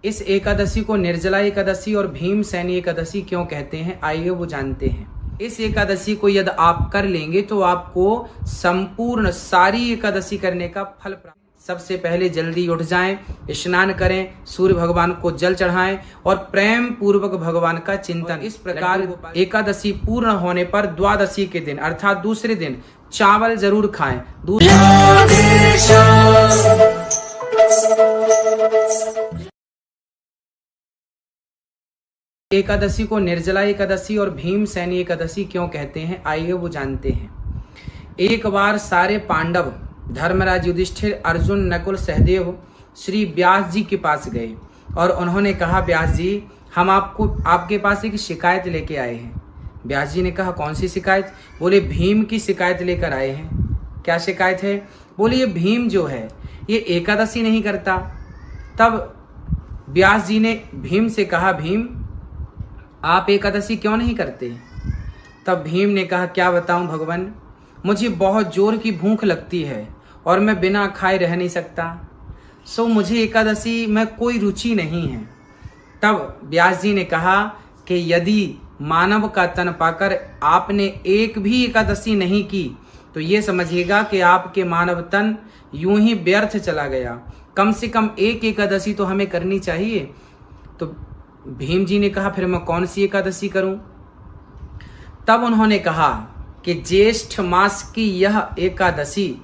इस एकादशी को निर्जला एकादशी और भीमसेनी एकादशी क्यों कहते हैं, आइए वो जानते हैं। इस एकादशी को यदि आप कर लेंगे तो आपको संपूर्ण सारी एकादशी करने का फल प्राप्त। सबसे पहले जल्दी उठ जाएं, स्नान करें, सूर्य भगवान को जल चढ़ाएं और प्रेम पूर्वक भगवान का चिंतन। इस प्रकार एकादशी पूर्ण होने पर द्वादशी के दिन अर्थात दूसरे दिन चावल जरूर खाएं। एकादशी को निर्जला एकादशी और भीमसेनी एकादशी क्यों कहते हैं, आइए वो जानते हैं। एक बार सारे पांडव धर्मराज युधिष्ठिर अर्जुन नकुल सहदेव श्री व्यास जी के पास गए और उन्होंने कहा, व्यास जी हम आपके पास एक शिकायत लेके आए हैं। व्यास जी ने कहा, कौन सी शिकायत? बोले, भीम की शिकायत लेकर आए हैं। क्या शिकायत है? बोले, ये भीम जो है ये एकादशी नहीं करता। तब व्यास जी ने भीम से कहा, भीम आप एकादशी क्यों नहीं करते? तब भीम ने कहा, क्या बताऊं भगवान, मुझे बहुत जोर की भूख लगती है और मैं बिना खाए रह नहीं सकता, सो मुझे एकादशी में कोई रुचि नहीं है। तब व्यास जी ने कहा कि यदि मानव का तन पाकर आपने एक भी एकादशी नहीं की तो ये समझिएगा कि आपके मानव तन यूं ही व्यर्थ चला गया। कम से कम एक एकादशी तो हमें करनी चाहिए। तो भीम जी ने कहा, फिर मैं कौन सी एकादशी करूं? तब उन्होंने कहा कि ज्येष्ठ मास की यह एकादशी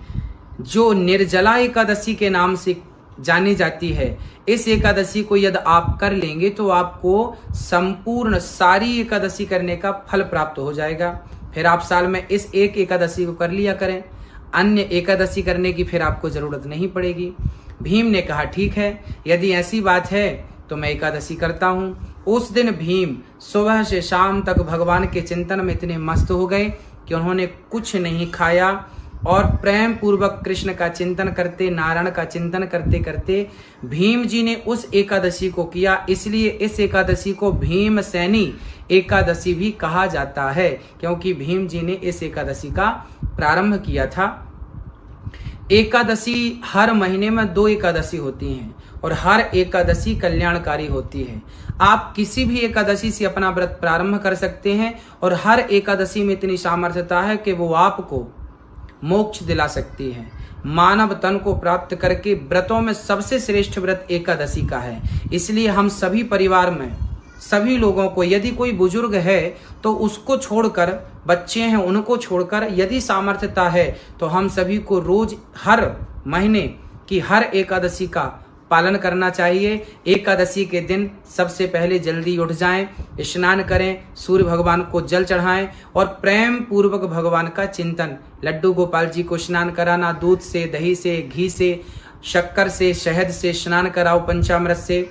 जो निर्जला एकादशी के नाम से जानी जाती है, इस एकादशी को यदि आप कर लेंगे तो आपको संपूर्ण सारी एकादशी करने का फल प्राप्त हो जाएगा। फिर आप साल में इस एक एकादशी को कर लिया करें, अन्य एकादशी करने की फिर आपको जरूरत नहीं पड़ेगी। भीम ने कहा, ठीक है, यदि ऐसी बात है तो मैं एकादशी करता हूं। उस दिन भीम सुबह से शाम तक भगवान के चिंतन में इतने मस्त हो गए कि उन्होंने कुछ नहीं खाया और प्रेम पूर्वक कृष्ण का चिंतन करते, नारायण का चिंतन करते करते भीम जी ने उस एकादशी को किया। इसलिए इस एकादशी को भीमसेनी एकादशी भी कहा जाता है, क्योंकि भीम जी ने इस एकादशी का प्रारंभ किया था। एकादशी हर महीने में 2 एकादशी होती हैं और हर एकादशी कल्याणकारी होती है। आप किसी भी एकादशी से अपना व्रत प्रारंभ कर सकते हैं और हर एकादशी में इतनी सामर्थ्यता है कि वो आपको मोक्ष दिला सकती है। मानव तन को प्राप्त करके व्रतों में सबसे श्रेष्ठ व्रत एकादशी का है। इसलिए हम सभी परिवार में सभी लोगों को, यदि कोई बुजुर्ग है तो उसको छोड़कर, बच्चे हैं उनको छोड़कर, यदि सामर्थ्यता है तो हम सभी को रोज हर महीने की हर एकादशी का पालन करना चाहिए। एकादशी के दिन सबसे पहले जल्दी उठ जाएं, स्नान करें, सूर्य भगवान को जल चढ़ाएं और प्रेम पूर्वक भगवान का चिंतन। लड्डू गोपाल जी को स्नान कराना, दूध से, दही से, घी से, शक्कर से, शहद से स्नान कराओ, पंचामृत से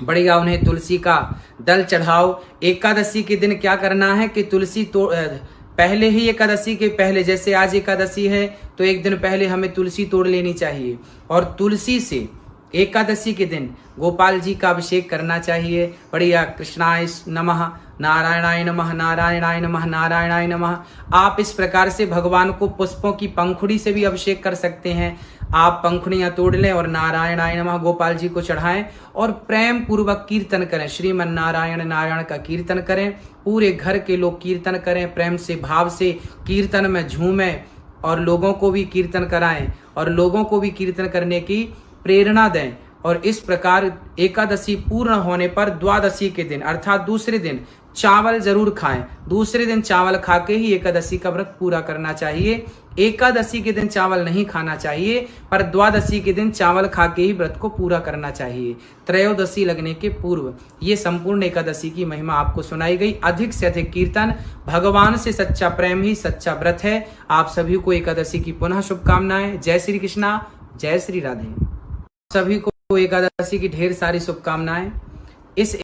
बढ़िया उन्हें तुलसी का दल चढ़ाओ। एकादशी के दिन क्या करना है कि तुलसी पहले ही एकादशी के पहले, जैसे आज एकादशी है तो एक दिन पहले हमें तुलसी तोड़ लेनी चाहिए और तुलसी से एकादशी के दिन गोपाल जी का अभिषेक करना चाहिए। बढ़िया कृष्णाय नमः, नारायणाय नमः, नारायणाय नमः, नारायणाय नमः। आप इस प्रकार से भगवान को पुष्पों की पंखुड़ी से भी अभिषेक कर सकते हैं। आप पंखुड़ियां तोड़ लें और नारायणाय नमः गोपाल जी को चढ़ाएं और प्रेम पूर्वक कीर्तन करें। श्रीमन नारायण नारायण का कीर्तन करें। पूरे घर के लोग कीर्तन करें, प्रेम से भाव से कीर्तन में झूमें और लोगों को भी कीर्तन कराएं और लोगों को भी कीर्तन करने की प्रेरणा दें। और इस प्रकार एकादशी पूर्ण होने पर द्वादशी के दिन अर्थात दूसरे दिन चावल जरूर खाएं। दूसरे दिन चावल खा के ही एकादशी का व्रत पूरा करना चाहिए। एकादशी के दिन चावल नहीं खाना चाहिए, पर द्वादशी के दिन चावल खा के ही व्रत को पूरा करना चाहिए, त्रयोदशी लगने के पूर्व। ये संपूर्ण एकादशी की महिमा आपको सुनाई गई। अधिक से अधिक कीर्तन, भगवान से सच्चा प्रेम ही सच्चा व्रत है। आप सभी को एकादशी की पुनः शुभकामनाएं। जय श्री कृष्णा, जय श्री राधे। सभी को एकादशी की ढेर सारी शुभकामनाएं। इस